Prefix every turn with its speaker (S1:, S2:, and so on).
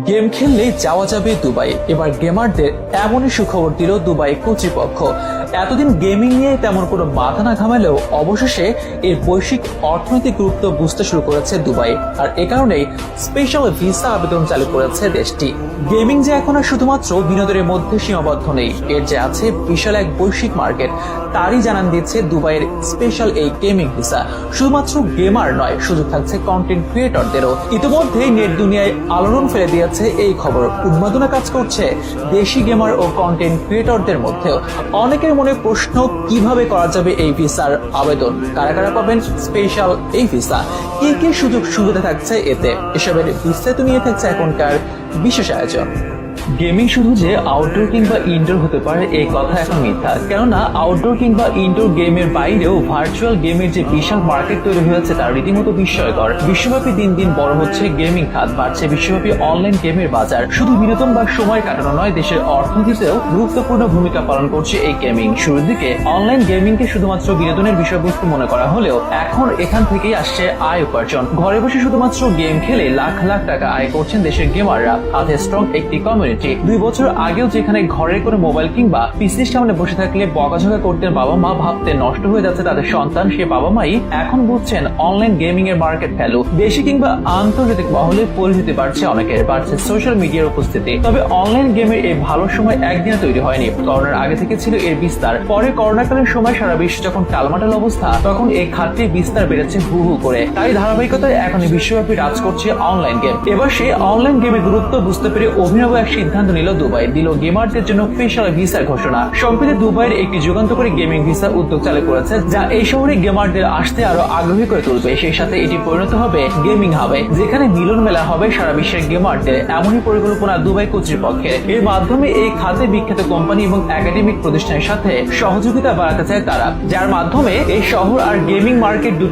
S1: Game খেললেই যাওয়া যাবে Dubai. এবার গেমারদের এমনই সুখবর দিল দুবাই কর্তৃপক্ষ। এতদিন গেমিং নিয়ে তেমন কোনো মাথা না ঘামালেও অবশেষে এর বৈশ্বিক অর্থনৈতিক গুরুত্ব বুঝতে শুরু করেছে দুবাই, আর এ কারণেই স্পেশাল ভিসা আবেদন চালু করেছে দেশটি। গেমিং যে এখন আর শুধুমাত্র বিনোদনের মধ্যে সীমাবদ্ধ নেই, এর যে আছে বিশাল এক বৈশ্বিক মার্কেট, তারই জানান দিচ্ছে দুবাইয়ের স্পেশাল এই গেমিং ভিসা। শুধুমাত্র গেমার নয়, সুযোগ থাকছে কন্টেন্ট ক্রিয়েটরদেরও। ইতিমধ্যেই নেট দুনিয়ায় আলোড়ন ফেলে দিয়েছে এই খবর। উন্মাদনা কাজ করছে দেশি গেমার ও কন্টেন্ট ক্রিয়েটরদের মধ্যেও। অনেকের মনে প্রশ্ন, কিভাবে করা যাবে এই ভিসার আবেদন, কারা কারা পাবেন স্পেশাল এই ভিসা, কি কি সুযোগ সুবিধা থাকছে এতে, এসবের বিস্তারিত নিয়ে থাকছে এখনকার বিশেষ আয়োজন। গেমিং শুধু যে আউটডোর কিংবা ইনডোর হতে পারে এই কথা এখন মিথ্যা, কেননা আউটডোর কিংবা ইনডোর গেমের বাইরেও ভার্চুয়াল গেমের যে বিশাল মার্কেট তৈরি হয়েছে তা রীতিমতো বিস্ময়কর। বিশ্বব্যাপী দিন দিন বড় হচ্ছে গেমিং খাত, বাড়ছে বিশ্বব্যাপী অনলাইন গেমের বাজার। শুধু বিনোদন বা সময় কাটানো নয়, দেশের অর্থনীতিতেও গুরুত্বপূর্ণ ভূমিকা পালন করছে এই গেমিং। শুরুর দিকে অনলাইন গেমিংকে শুধুমাত্র বিনোদনের বিষয়বস্তু মনে করা হলেও এখন এখান থেকেই আসছে আয় উপার্জন। ঘরে বসে শুধুমাত্র গেম খেলে লাখ লাখ টাকা আয় করছেন দেশের গেমাররা। আছে স্ট্রং একটি কমিউনিটি। 2 বছর আগেও যেখানে ঘরের করে মোবাইল কিংবা পিসির সামনে বসে থাকলে বকাঝকা করতেন বাবা মা, ভাবতে নষ্ট হয়ে যাচ্ছে তাদের সন্তান, সে বাবা মাই এখন বুঝছেন অনলাইন গেমিং এর মার্কেট ভ্যালু। দেশি কিংবা আন্তর্জাতিক মহলে পরিচিতি বাড়ছে অনেকের, বাড়ছে সোশ্যাল মিডিয়ার উপস্থিতি। তবে অনলাইন গেমের এই ভালো সময় একদিনে তৈরি হয়নি। করোনার আগে থেকে ছিল এর বিস্তার, পরে করোনাকালীন সময় সারা বিশ্ব যখন টালমাটাল অবস্থা, তখন এই খাতটির বিস্তার বেড়েছে হু হু করে। তাই ধারাবাহিকতায় এখন বিশ্বব্যাপী রাজ করছে অনলাইন গেম। এবার সেই অনলাইন গেমের গুরুত্ব বুঝতে পেরে অভিনব এক সিদ্ধান্ত নিল দুবাই, দিল গেমারদের জন্য স্পেশাল ভিসার ঘোষণা। সম্প্রতি দুবাইয়ের একটি যুগান্তকারী গেমিং ভিসা উদ্যোগ চালু করেছে, যা এই শহরে গেমারদের আসতে আরো আগ্রহী করে তুলবে। সেই সাথে এটি পরিণত হবে গেমিং হাবে, যেখানে মিলন মেলা হবে সারা বিশ্বের গেমারদের। এমনই পরিকল্পনা দুবাই কর্তৃপক্ষের। এর মাধ্যমে এই খাতে বিখ্যাত কোম্পানি এবং একাডেমিক প্রতিষ্ঠানের সাথে সহযোগিতা বাড়াতে চায় তারা, যার মাধ্যমে এই শহর আর গেমিং মার্কেট দুটো